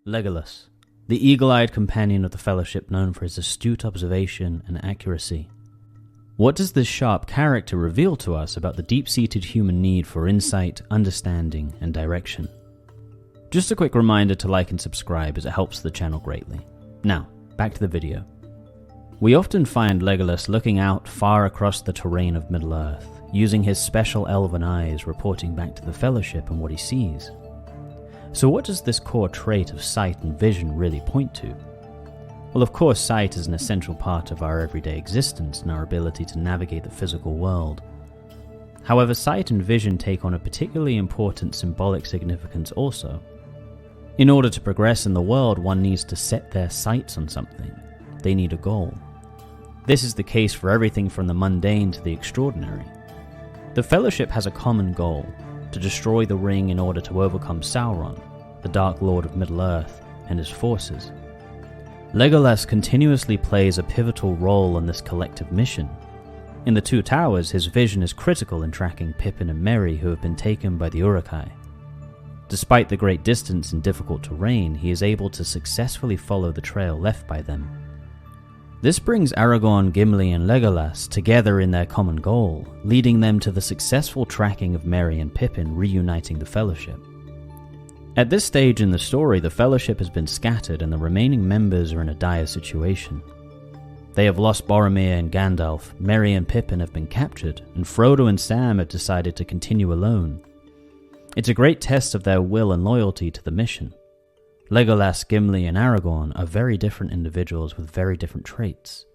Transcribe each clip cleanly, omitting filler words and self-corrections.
Legolas, the eagle-eyed companion of the Fellowship known for his astute observation and accuracy. What does this sharp character reveal to us about the deep-seated human need for insight, understanding, and direction? Just a quick reminder to like and subscribe as it helps the channel greatly. Now, back to the video. We often find Legolas looking out far across the terrain of Middle-earth, using his special elven eyes reporting back to the Fellowship and what he sees. So what does this core trait of sight and vision really point to? Well, of course, sight is an essential part of our everyday existence and our ability to navigate the physical world. However, sight and vision take on a particularly important symbolic significance also. In order to progress in the world, one needs to set their sights on something. They need a goal. This is the case for everything from the mundane to the extraordinary. The Fellowship has a common goal: to destroy the ring in order to overcome Sauron, the Dark Lord of Middle-earth, and his forces. Legolas continuously plays a pivotal role in this collective mission. In the Two Towers, his vision is critical in tracking Pippin and Merry, who have been taken by the Uruk-hai. Despite the great distance and difficult terrain, he is able to successfully follow the trail left by them. This brings Aragorn, Gimli, and Legolas together in their common goal, leading them to the successful tracking of Merry and Pippin, reuniting the Fellowship. At this stage in the story, the Fellowship has been scattered and the remaining members are in a dire situation. They have lost Boromir and Gandalf, Merry and Pippin have been captured, and Frodo and Sam have decided to continue alone. It's a great test of their will and loyalty to the mission. Legolas, Gimli, and Aragorn are very different individuals with very different traits.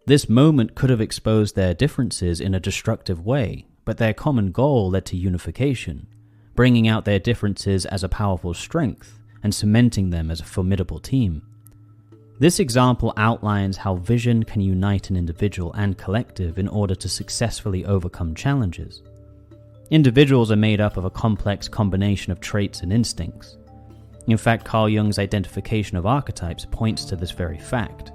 This moment could have exposed their differences in a destructive way, but their common goal led to unification, bringing out their differences as a powerful strength and cementing them as a formidable team. This example outlines how vision can unite an individual and collective in order to successfully overcome challenges. Individuals are made up of a complex combination of traits and instincts. In fact, Carl Jung's identification of archetypes points to this very fact.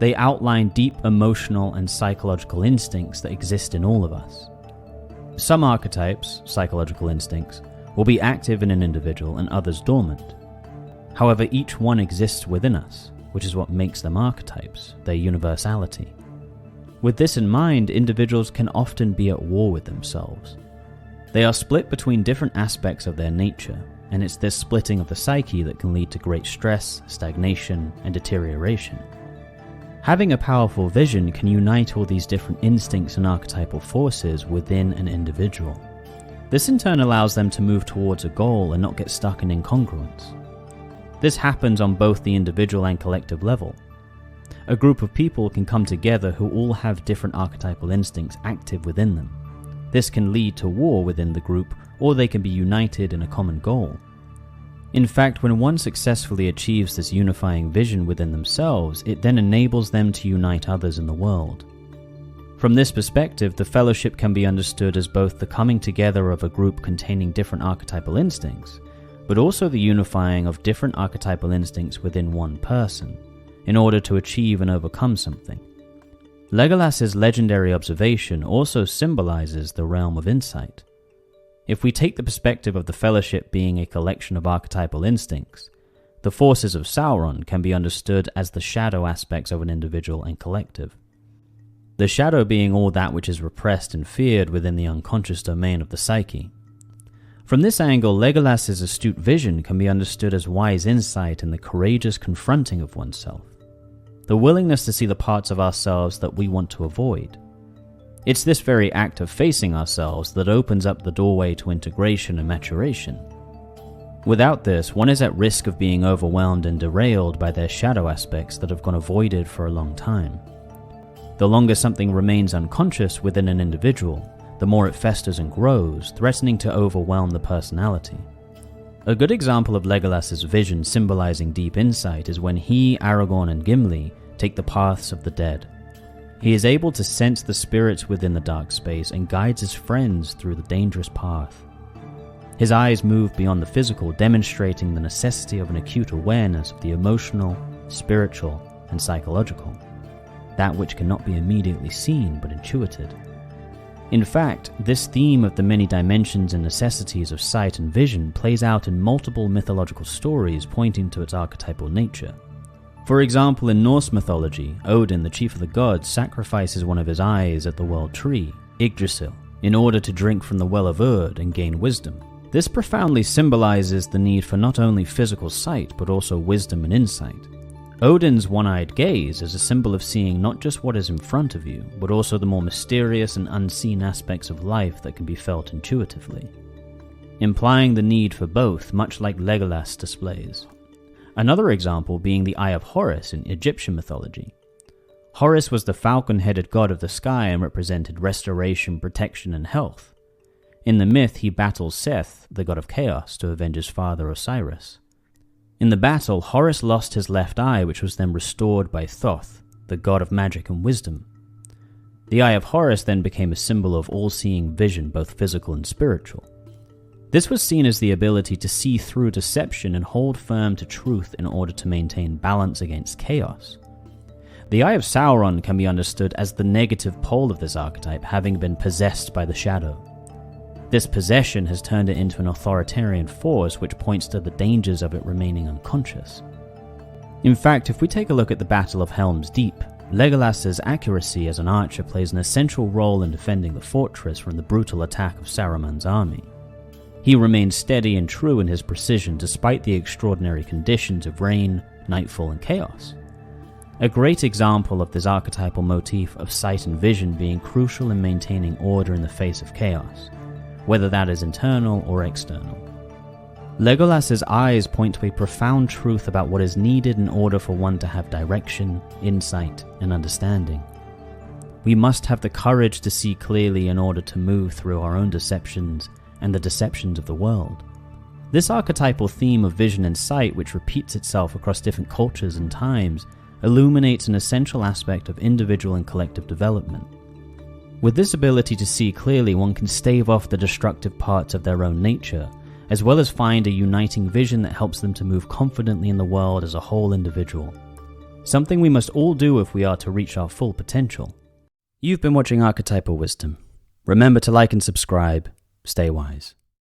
They outline deep emotional and psychological instincts that exist in all of us. Some archetypes, psychological instincts, will be active in an individual and others dormant. However, each one exists within us, which is what makes them archetypes, their universality. With this in mind, individuals can often be at war with themselves. They are split between different aspects of their nature, and it's this splitting of the psyche that can lead to great stress, stagnation, and deterioration. Having a powerful vision can unite all these different instincts and archetypal forces within an individual. This in turn allows them to move towards a goal and not get stuck in incongruence. This happens on both the individual and collective level. A group of people can come together who all have different archetypal instincts active within them. This can lead to war within the group, or they can be united in a common goal. In fact, when one successfully achieves this unifying vision within themselves, it then enables them to unite others in the world. From this perspective, the Fellowship can be understood as both the coming together of a group containing different archetypal instincts, but also the unifying of different archetypal instincts within one person, in order to achieve and overcome something. Legolas's legendary observation also symbolizes the realm of insight. If we take the perspective of the Fellowship being a collection of archetypal instincts, the forces of Sauron can be understood as the shadow aspects of an individual and collective. The shadow being all that which is repressed and feared within the unconscious domain of the psyche. From this angle, Legolas's astute vision can be understood as wise insight in the courageous confronting of oneself. The willingness to see the parts of ourselves that we want to avoid. It's this very act of facing ourselves that opens up the doorway to integration and maturation. Without this, one is at risk of being overwhelmed and derailed by their shadow aspects that have gone avoided for a long time. The longer something remains unconscious within an individual, the more it festers and grows, threatening to overwhelm the personality. A good example of Legolas's vision symbolizing deep insight is when he, Aragorn, and Gimli take the paths of the dead. He is able to sense the spirits within the dark space and guides his friends through the dangerous path. His eyes move beyond the physical, demonstrating the necessity of an acute awareness of the emotional, spiritual, and psychological, that which cannot be immediately seen but intuited. In fact, this theme of the many dimensions and necessities of sight and vision plays out in multiple mythological stories pointing to its archetypal nature. For example, in Norse mythology, Odin, the chief of the gods, sacrifices one of his eyes at the world tree, Yggdrasil, in order to drink from the well of Urd and gain wisdom. This profoundly symbolizes the need for not only physical sight, but also wisdom and insight. Odin's one-eyed gaze is a symbol of seeing not just what is in front of you, but also the more mysterious and unseen aspects of life that can be felt intuitively, implying the need for both, much like Legolas displays. Another example being the Eye of Horus in Egyptian mythology. Horus was the falcon-headed god of the sky and represented restoration, protection, and health. In the myth, he battles Seth, the god of chaos, to avenge his father Osiris. In the battle, Horus lost his left eye, which was then restored by Thoth, the god of magic and wisdom. The Eye of Horus then became a symbol of all-seeing vision, both physical and spiritual. This was seen as the ability to see through deception and hold firm to truth in order to maintain balance against chaos. The Eye of Sauron can be understood as the negative pole of this archetype, having been possessed by the shadow. This possession has turned it into an authoritarian force, which points to the dangers of it remaining unconscious. In fact, if we take a look at the Battle of Helm's Deep, Legolas's accuracy as an archer plays an essential role in defending the fortress from the brutal attack of Saruman's army. He remains steady and true in his precision despite the extraordinary conditions of rain, nightfall, and chaos. A great example of this archetypal motif of sight and vision being crucial in maintaining order in the face of chaos, whether that is internal or external. Legolas's eyes point to a profound truth about what is needed in order for one to have direction, insight, and understanding. We must have the courage to see clearly in order to move through our own deceptions and the deceptions of the world. This archetypal theme of vision and sight, which repeats itself across different cultures and times, illuminates an essential aspect of individual and collective development. With this ability to see clearly, one can stave off the destructive parts of their own nature, as well as find a uniting vision that helps them to move confidently in the world as a whole individual. Something we must all do if we are to reach our full potential. You've been watching Archetypal Wisdom. Remember to like and subscribe. Stay wise.